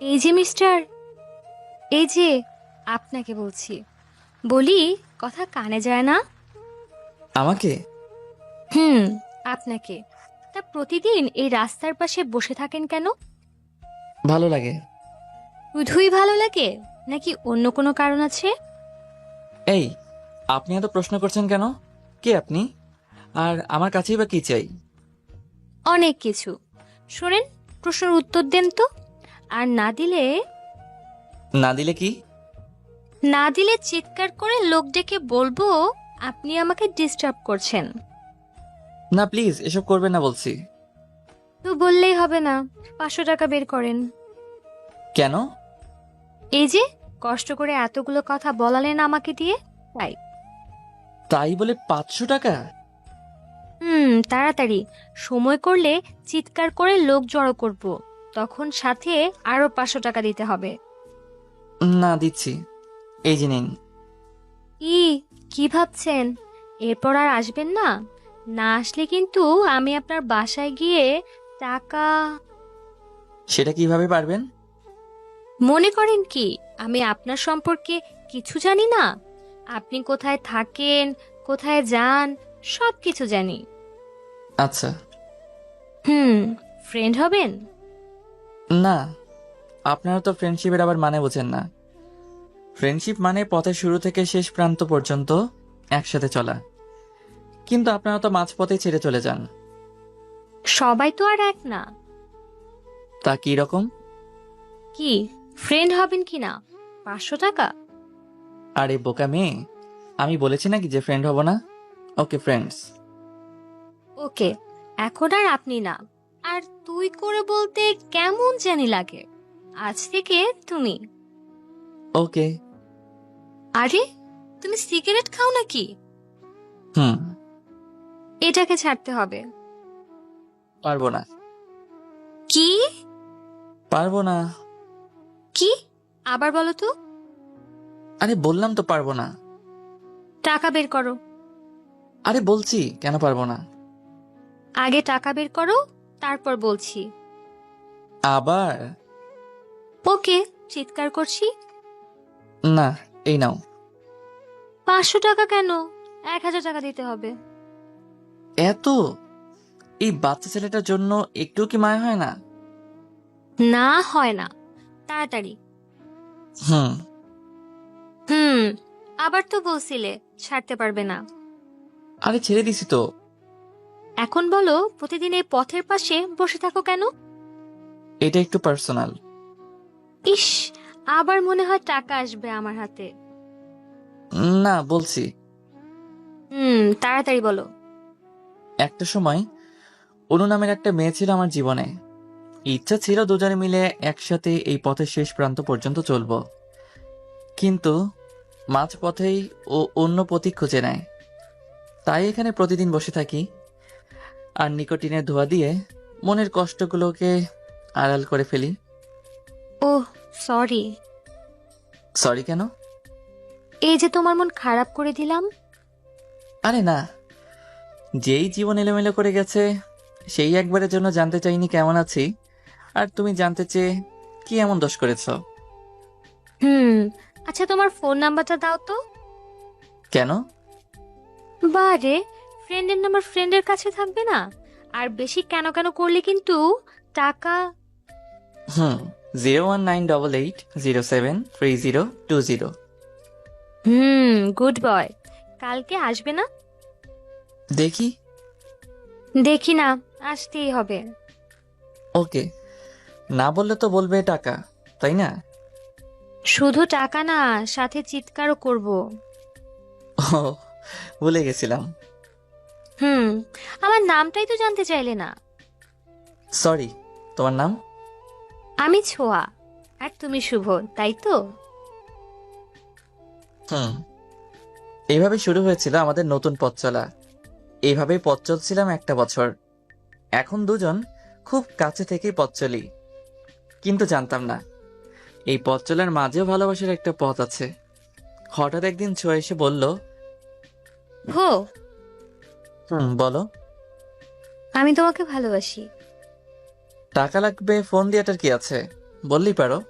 এই যে মিস্টার, এই যে আপনাকে বলছি। বলি, কথা কানে যায় না? আমাকে? হুম, আপনাকে। তা প্রতিদিন এই রাস্তার পাশে বসে থাকেন কেন? ভালো লাগে। শুধুই ভালো লাগে নাকি অন্য কোনো কারণ আছে? এই, আপনি এত প্রশ্ন করছেন কেন? কে আপনি? আর আমার কাছেই বা কি চাই? অনেক কিছু। শোনেন, প্রশ্নের উত্তর দেন তো। আর না দিলে কি? না দিলে চিৎকার করে লোক ডেকে বলবো আপনি আমাকে ডিস্টার্ব করছেন। না প্লিজ, এসব করবেন না বলছি। তো বললেই হবে না। 500 টাকা বের করেন। কেন? এই যে, কষ্ট করে এতগুলো কথা বলালেন আমাকে দিয়ে, তাই। তাই বলে 500 টাকা? তাড়াতাড়ি। সময় করলে চিৎকার করে লোক জড়ো করব। তখন সাথে আরো 500 টাকা দিতে হবে। না, দিচ্ছি। এই যে নিন। কি? কি ভাবছেন? এরপর আর আসবেন না? না আসলে কিন্তু আমি আপনার বাসায় গিয়ে টাকা। সেটা কিভাবে পারবেন? মনে করেন কি আমি আপনার সম্পর্কে কিছু জানি না? আপনি কোথায় থাকেন, কোথায় যান, সব কিছু জানি। আচ্ছা। হুম, ফ্রেন্ড হবেন? না, আপনারা তো ফ্রেন্ডশিপের আবার মানে বোঝেন না। ফ্রেন্ডশিপ মানে পথের শুরু থেকে শেষ প্রান্ত পর্যন্ত একসাথে চলা। কিন্তু আপনারা তো মাঝপথে ছেড়ে চলে যান। সবাই তো আর এক না। তা কি রকম? কি, ফ্রেন্ড হবেন কি না? 500 টাকা। আরে বোকা মেয়ে, আমি বলেছি নাকি যে ফ্রেন্ড হব না? ওকে, ফ্রেন্ডস। ওকে, এখন আর আপনি না। আর তুই করে বলতে কেমন জানি লাগে। আজ থেকে তুমি। ওকে। আরে, তুমি সিগারেট খাও নাকি? হুম। এটাকে ছাড়তে হবে। পারবো না। কি? পারবো না। কি? আবার বলো তো। আরে বললাম তো পারবো না। টাকা বের করো। আরে বলছি কেন পারবো না। আগে টাকা বের করো, তারপর বলছি। আবার? ওকে, চিৎকার করছি। না, এই নাও। 500 টাকা কেন? 1000 টাকা দিতে হবে। এত? এই বাচ্চা ছেলেটার জন্য একটু কি মায়া হয় না? না, হয় না। তাড়াতাড়ি। হুম। হুম, আবার তো বলছিলে ছাড়তে পারবে না। আরে ছেড়ে দিছি তো। এখন বলো, প্রতিদিন এই পথের পাশে বসে থাকো কেন? এটা একটু পার্সোনাল। ইস, আবার মনে হয় টাকা আসবে আমার হাতে। না, বলছি। তাড়াতাড়ি বলো। একটা সময় অনু নামের একটা মেয়ে ছিল আমার জীবনে। ইচ্ছা ছিল দুজনে মিলে একসাথে এই পথের শেষ প্রান্ত পর্যন্ত চলবো। কিন্তু মাঝ পথেই ও অন্য পথিক খুঁজে নেয়। তাই এখানে প্রতিদিন বসে থাকি আর নিকোটিনের ধোঁয়া দিয়ে মনের কষ্টগুলোকে আড়াল করে ফেলি। ওহ, সরি। সরি কেন? এই যে তোমার মন খারাপ করে দিলাম। আরে না, যেই জীবন এলোমেলো করে গেছে সেই একবারের জন্য জানতে চাইনি কেমন আছি। আর তুমি জানতে চেয়ে কি এমন দোষ করেছ? হুম, আচ্ছা তোমার ফোন নাম্বারটা দাও তো। কেন? বারে, ফ্রেন্ডের নাম্বার ফ্রেন্ডের কাছে থাকবে না? আর বেশি কেন কেন করলে কিন্তু টাকা। হুম, 01988073020। Good boy. কালকে আসবে না? দেখি। দেখি না, আসতেই হবে। ওকে, না বললে তো বলবে টাকা, তাই না? শুধু টাকা না, সাথে চিৎকারও করব। ও, ভুলে গেছিলাম। হুম, আমার নামটাই তো জানতে চাইলে না। সরি, তোমার নাম? আমি ছোঁয়া, আর তুমি শুভ, তাই তো? হুম। এইভাবে শুরু হয়েছিল আমাদের নতুন পথ চলা। এইভাবেই পথ চলছিলাম একটা বছর। এখন দুজন খুব কাছে থেকেই পথ চলি, কিন্তু জানতাম না এই পথ চলার মাঝেও ভালোবাসার একটা পথ আছে। হঠাৎ একদিন ছোঁয়া এসে বলল। ভো, হুম, বলো। আমি তোমাকে ভালোবাসি। টাকা লাগবে, ফোন দিয়েটার কি আছে, বললেই পারো।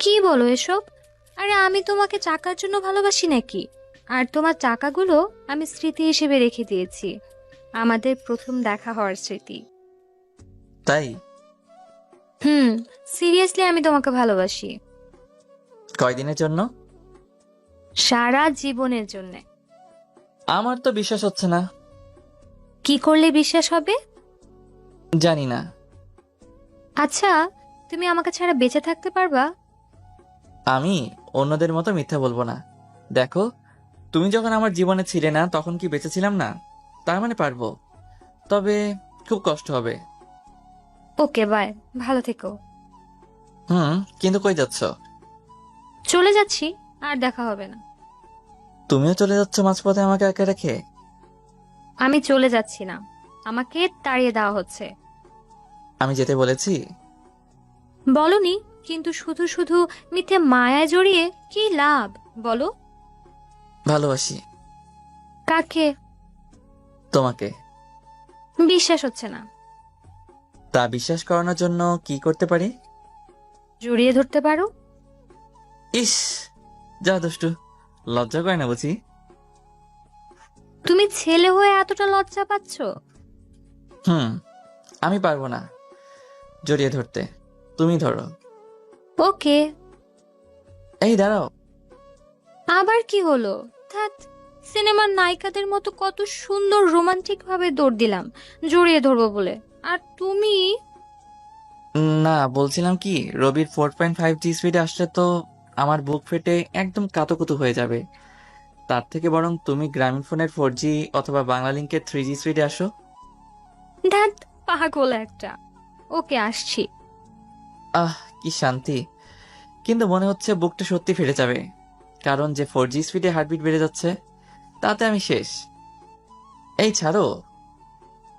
কি বলো এসব? আরে আমি তোমাকে টাকার জন্য ভালোবাসি নাকি? আর তোমার টাকাগুলো আমি স্মৃতি হিসেবে রেখে দিয়েছি, আমাদের প্রথম দেখা হওয়ার স্মৃতি। তাই? হুম, সিরিয়াসলি আমি তোমাকে ভালোবাসি। কয়দিনের জন্য? সারা জীবনের জন্য। আমার তো বিশ্বাস হচ্ছে না। কি করলে বিশ্বাস হবে? জানি না। আচ্ছা, তুমি আমাকে ছাড়া বেঁচে থাকতে পারবা? আমি অন্যদের মতো মিথ্যা বলবো না। দেখো, তুমি যখন আমার জীবনে ছিলে না তখন কি বেঁচে ছিলাম না? তার মানে পারবো, তবে খুব কষ্ট হবে। ওকে, বাই। ভালো থেকো। কিন্তু কই যাচ্ছ? চলে যাচ্ছি, আর দেখা হবে না। তুমিও চলে যাচ্ছ মাঝপথে আমাকে একা রেখে? আমি চলে যাচ্ছি না, আমাকে তাড়িয়ে দেওয়া হচ্ছে। আমি যেতে বলেছি? বলনি, কিন্তু শুধু শুধু মিথ্যে মায়ায় জড়িয়ে কি লাভ বলো? ভালোবাসি। কাকে? তোমাকে। বিশ্বাস হচ্ছে না। তা বিশ্বাস করানোর জন্য কি করতে পারি? জড়িয়ে ধরতে পারো। ইস, যা দুষ্টু, লজ্জা করে না বুঝি? তুমি ছেলে হয়ে এতটা লজ্জা পাচ্ছ? হুম, আমি পারবো না জড়িয়ে ধরতে, তুমি ধরো। ওকে। এই দাঁড়াও। আবার কি হলো? ধ্যাৎ, সিনেমার নায়িকাদের মতো কত সুন্দর রোমান্টিক ভাবে দৌড় দিলাম জড়িয়ে ধরবো বলে, আর তুমি? না, বলছিলাম কি, রবির 4.5G স্পিডে আসলে তো আমার বুক ফেটে একদম কাতুকুতু হয়ে যাবে। তার থেকে বরং তুমি গ্রামীণ ফোনের 4G অথবা বাংলা লিংকের 3G স্পিডে আসো। ধ্যাৎ, পাগল একটা। ওকে, আসছি। আহ, কি শান্তি। কিন্তু মনে হচ্ছে বুকটা সত্যি ফেটে যাবে, কারণ যে 4G স্পিডে হার্টবিট বেড়ে যাচ্ছে তাতে আমি শেষ। এই ছাড়ো।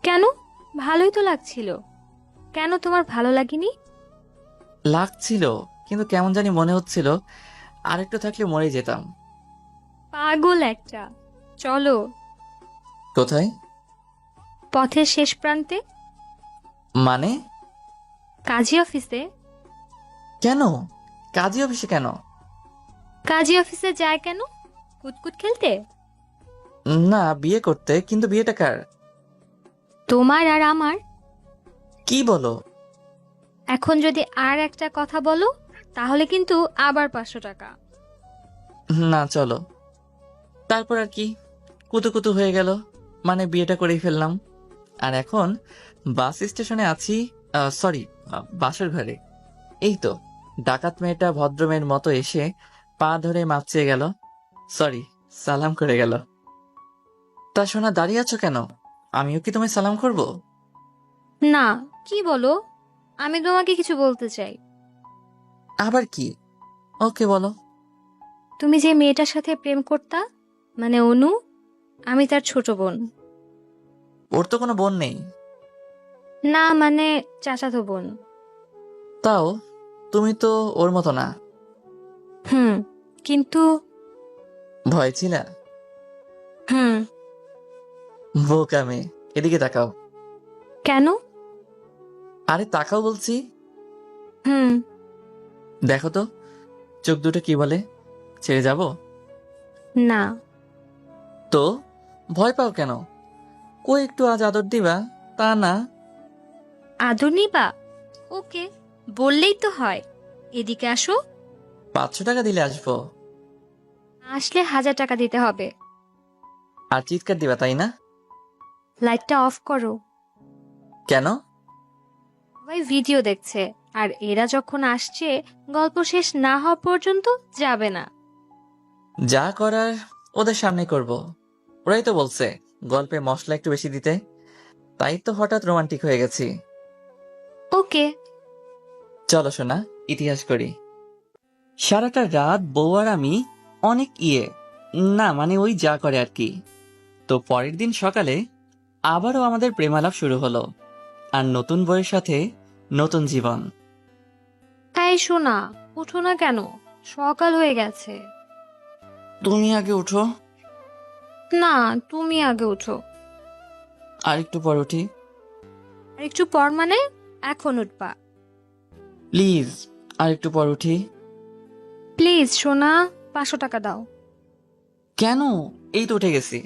কেন? ভালোই তো লাগছিল। কেন তোমার ভালো লাগেনি? লাগছিল, কিন্তু কেমন জানি মনে হচ্ছিল আরেকটু থাকলে মরে যেতাম। পাগল একটা। চলো। কোথায়? পথের শেষ প্রান্তে। মানে? কাজী অফিসে। কেন? কাজী অফিসে কেন? কাজী অফিসে যায় কেন? কুতকুত খেলতে? না, বিয়ে করতে। কিন্তু বিয়েটা কার? তোমার আর আমার। কি বলো? এখন যদি আর একটা কথা বলো, তাহলে কিন্তু আবার 500 টাকা। না, চলো। তারপর আর কি, কুতু কুতু হয়ে গেল, মানে বিয়েটা করেই ফেললাম। আর এখন বাস স্টেশনে আছি, সরি, বাসর ঘরে। এই তো ডাকাত মেয়েটা ভদ্রমের মতো এসে পা ধরে মাপ চেয়ে গেল, সরি, সালাম করে গেল। তা শোনা, দাঁড়িয়ে আছো কেন? আমিও কি তোমায় সালাম করব? না, কি বলো? আমি তোমাকে কিছু বলতে চাই। আবার কি? ওকে, বলো। তুমি যে মেয়েটার সাথে প্রেম করতা, মানে অনু, আমি তার ছোট বোন। ওর তো কোনো বোন নেই। না, মানে চাচাতো বোন। তাও তুমি তো ওর মতো না। হুম, কিন্তু। ভয় ছিল? হুম। বোকা মেয়ে, এদিকে তাকাও। কেন? আরে তাকাও বলছি। হুম। দেখো তো, চোখ দুটো কি বলে? ছেড়ে যাব? না। তো ভয় পাও কেন? কই একটু আজ আদর দিবা, তা না। আদর নিবা? ওকে, বললেই তো হয়। এদিকে আসো। 500 টাকা দিলে আসবো। আসলে 1000 টাকা দিতে হবে। আর চিৎকার দিবা, তাই না? লাইটটা অফ করো। কেন? সবাই ভিডিও দেখছে, আর এরা যখন আসছে, গল্প শেষ না হওয়া পর্যন্ত যাবে না। যা করার ওদের সামনে করব। ওরাই তো বলছে গল্পে মশলা একটু বেশি দিতে, তাই তো হঠাৎ রোমান্টিক হয়ে গেছি। ওকে। চলো শোনা, ইতিহাস করি। সারাটা রাত বউ আর আমি অনেক না মানে ওই যা করে আর কি। তো পরের দিন সকালে আবারও আমাদের প্রেমালাপ শুরু হলো, আর নতুন বইয়ের সাথে নতুন জীবন। এই শোনা, উঠো না কেন? সকাল হয়ে গেছে। তুমি আগে উঠো। না, তুমি আগে উঠো। আর একটু পর উঠি। আর একটু পর মানে? এখন উঠবা? প্লিজ, আর একটু পর উঠি। প্লিজ সোনা, 500 টাকা দাও। কেন? এই তো উঠে গেছি।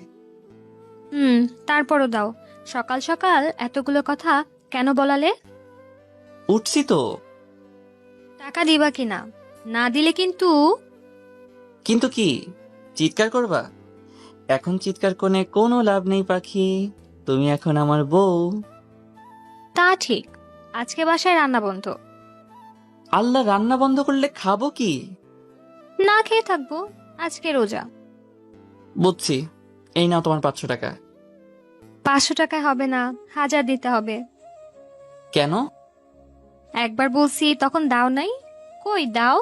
তারপরও দাও। সকাল সকাল এতগুলো কথা কেন বলালে? উঠছি তো। টাকা দিবা কিনা? না দিলে কিন্তু। কিন্তু কি? চিৎকার করবা? এখন চিৎকার করে কোনো লাভ নেই পাখি, তুমি এখন আমার বউ। তা ঠিক, আজকে বাসায় রান্না বন্ধ। আল্লাহ, রান্না বন্ধ করলে খাবো কি? না খেয়ে থাকবো, আজকে রোজা। বুঝছি। এই নাও তোমার 500 টাকা। 500 টাকায় হবে না, 1000 দিতে হবে। কেন? একবার বলছি তখন দাও নাই। কই দাও?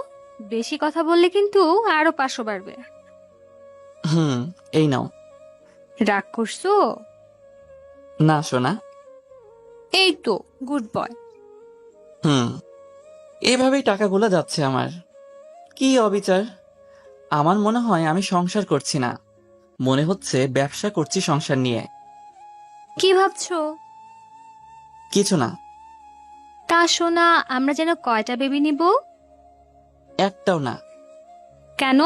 বেশি কথা বললে কিন্তু আরো 500 বাড়বে। হুম, এই নাও। রাগ করছো? না সোনা। এই তো, গুড বয়। হুম, এভাবেই টাকাগুলো যাচ্ছে আমার। কি অবিচার! আমার মনে হয় আমি সংসার করছি না, মনে হচ্ছে ব্যবসা করছি সংসার নিয়ে। কি ভাবছো? কিছু না। তা সোনা, আমরা যেন কয়টা বেবি নিব? একটাও না। কেন?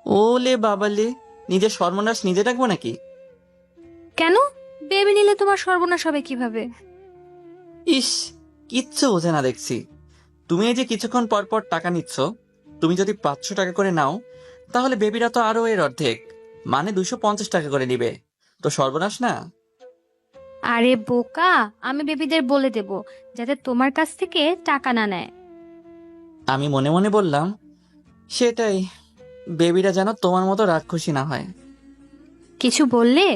ওলে বাবালে, নিজের সর্বনাশ নিজে রাখবো নাকি? কেন? বেবি নিলে তোমার সর্বনাশ হবে কিভাবে? ইস, কিচ্ছু বোঝে না দেখছি। তুমি এই যে কিছুক্ষণ পর পর টাকা নিচ্ছ, তুমি যদি 500 টাকা করে নাও, তাহলে বেবিরা তো আরো এর অর্ধেক, মানে 250 টাকা করে নিবে। তো সর্বনাশ না? আরে বোকা, আমি বেবিদের বলে দেব যাতে তোমার কাছ থেকে টাকা না নেয়। আমি মনে মনে বললাম, সেটাই, বেবিরা যেন তোমার মতো রাক্ষসী না হয়। কিছু বললে?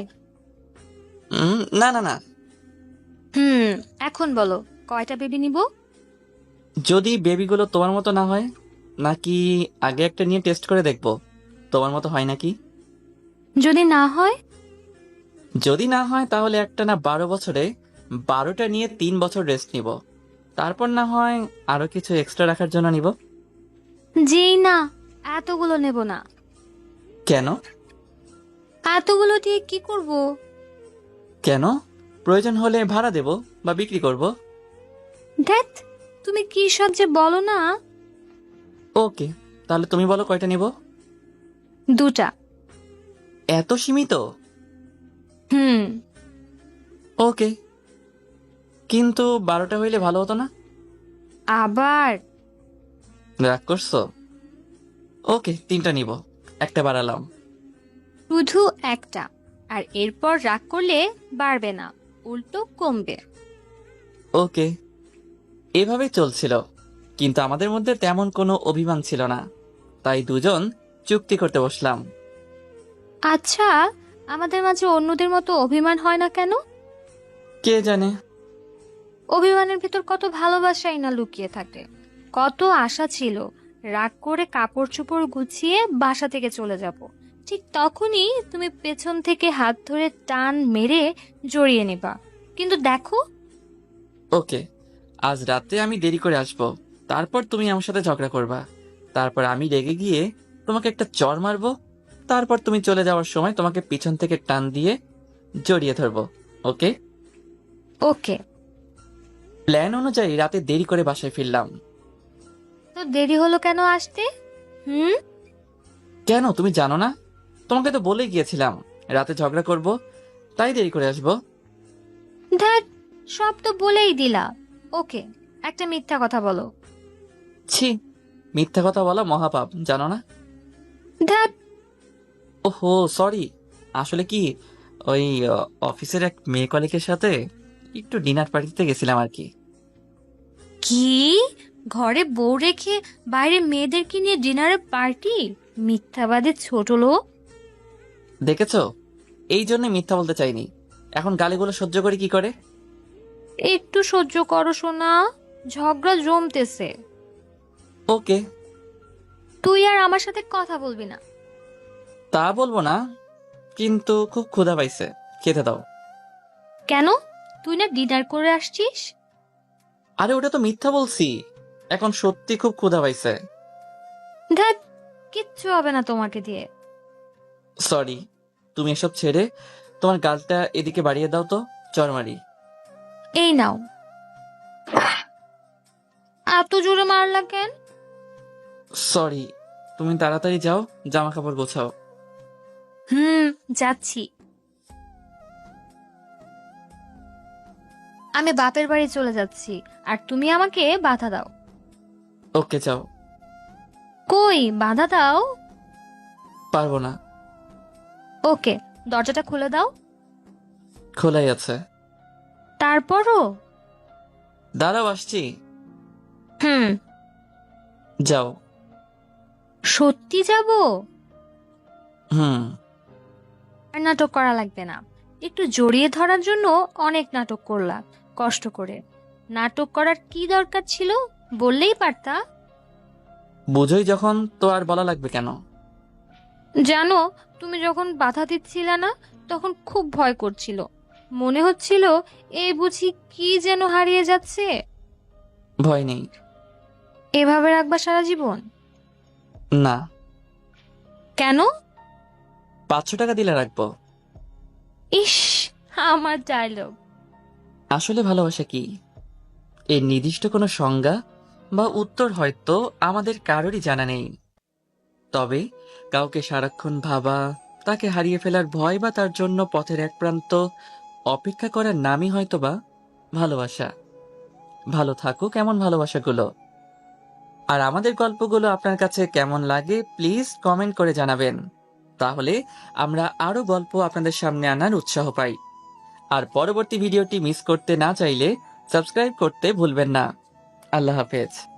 না না না। হুম, এখন বলো, কয়টা বেবি নিব? যদি বেবিগুলো তোমার মতো না হয়, নাকি আগে একটা নিয়ে টেস্ট করে দেখবো তোমার মতো হয় নাকি। যদি না হয়? যদি না হয় তাহলে একটা না 12 বছরে 12টা নিয়ে 3 বছর রেস্ট নিব, তারপর না হয় আরো কিছু এক্সট্রা রাখার জন্য নিব। যেই না, এতগুলো নেব না। কেন? এতগুলো দিয়ে কি করব? কেন? প্রয়োজন হলে ভাড়া দেব বা বিক্রি করব। ধ্যাত, তুমি কি সব যে বলো না। ওকে, তাহলে তুমি বলো কয়টা নিব। 2টা। এত সীমিত? হুম। ওকে, কিন্তু 12টা হইলে ভালো হতো না? আবার? রাগ করছো? ওকে, 3টা নিব, একটা বাড়ালাম। শুধু একটা? আর এরপর রাগ করলে বাড়বে না, উল্টো কমবে। ওকে। এভাবে চলছিল, কিন্তু আমাদের মধ্যে তেমন কোনো অভিমান ছিল না, তাই দুজন চুক্তি করতে বসলাম। আচ্ছা, আমাদের মাঝে অন্যদের মতো অভিমান হয় না কেন? কে জানে। অভিমানের ভিতর কত ভালোবাসাই না লুকিয়ে থাকে। কত আশা ছিল, রাগ করে কাপড় চোপড় গুছিয়ে বাসা থেকে চলে যাব, ঠিক তখনই তুমি পেছন থেকে হাত ধরে টান মেরে জড়িয়ে নেবা। কিন্তু দেখো। ওকে, আজ রাতে আমি দেরি করে আসব, তারপর তুমি আমার সাথে ঝগড়া করবা, তারপর আমি রেগে গিয়ে তোমাকে একটা চড় মারবো, তারপর তুমি চলে যাওয়ার সময় তোমাকে পিছন থেকে টান দিয়ে জড়িয়ে ধরবো। ওকে? ওকে। প্ল্যান অনুযায়ী রাতে দেরি করে বাসায় ফিরলাম। তো দেরি হলো কেন আসতে? হুম। কেন, তুমি জানো না? তোমাকে তো বলেই গিয়েছিলাম রাতে ঝগড়া করব, তাই দেরি করে আসবো। ধ্যাত, সব তো বলেই দিলা। ওকে, একটা মিথ্যা কথা বলো। ছি, মিথ্যা কথা বলা মহাপাপ, জানো না? ধ্যাত। ওহো সরি। আসলে কি, ওই অফিসের এক মেয়ে কলিগের সাথে একটু ডিনার পার্টিতে গেছিলাম আর কি। কি? ঘরে বউ রেখে বাইরে মেয়েদেরকে নিয়ে ডিনারের পার্টি? মিথ্যাবাদী ছোট লোক। দেখেছো, এই জন্য মিথ্যা বলতে চাইনি। এখন গালিগুলো সহ্য করি কি করে? একটু সহ্য করো সোনা, ঝগড়া জমতেছে। ওকে। তুই আর আমার সাথে কথা বলবি না। তা বলবো না, কিন্তু খুব ক্ষুধা পাইছে, খেতে দাও। কেন? তুই না ডিনার করে আসছিস? আরে ওটা তো মিথ্যা বলছি, এখন সত্যি খুব ক্ষুধা পাইছে। ধ্যাত, কিচ্ছু হবে না তোমাকে দিয়ে। সরি। তুমি এসব ছেড়ে তোমার গালটা এদিকে বাড়িয়ে দাও তো, চরমারি। এই নাও। এত জোরে মারলা কেন? সরি, তুমি তাড়াতাড়ি যাও, জামা কাপড় গোছাও। যাচ্ছি। আমি বাপের বাড়ি চলে যাচ্ছি, আর তুমি আমাকে বাধা দাও। ওকে, যাও। কই, বাধা দাও। পারবো না। ওকে, দরজাটা খুলে দাও। খোলাই আছে। তারপরও। দাঁড়াও, আসছি। হুম। যাও। সত্যি যাব? হুম। আর নাটক করা লাগবে না। একটু জড়িয়ে ধরার জন্য অনেক নাটক করলাম, কষ্ট করে। নাটক করার কি দরকার ছিল? বললেই পারতা। বুঝোই যখন, তো আর বলা লাগবে কেন? জানো, তুমি যখন বাধা দিচ্ছিলে না, তখন খুব ভয় করছিল। মনে হচ্ছিল এই বুঝি কি যেন হারিয়ে যাচ্ছে। ভয় নেই। এভাবে রাখবা সারা জীবন? না। কেন? 500 টাকা দিলে রাখবো। ইস, আমার ডায়লগ। আসলে ভালোবাসা কি, এর নির্দিষ্ট কোনো সংজ্ঞা বা উত্তর হয়তো আমাদের কারোরই জানা নেই। তবে কাউকে সারাক্ষণ ভাবা, তাকে হারিয়ে ফেলার ভয় বা তার জন্য পথের এক প্রান্ত অপেক্ষা করার নামই হয়তোবা ভালোবাসা। ভালো থাকুক এমন ভালোবাসাগুলো। আর আমাদের গল্পগুলো আপনার কাছে কেমন লাগে প্লিজ কমেন্ট করে জানাবেন। তাহলে আমরা আরো গল্প আপনাদের সামনে আনার উৎসাহ পাই। আর পরবর্তী ভিডিওটি মিস করতে না চাইলে সাবস্ক্রাইব করতে ভুলবেন না। আল্লাহ হাফেজ।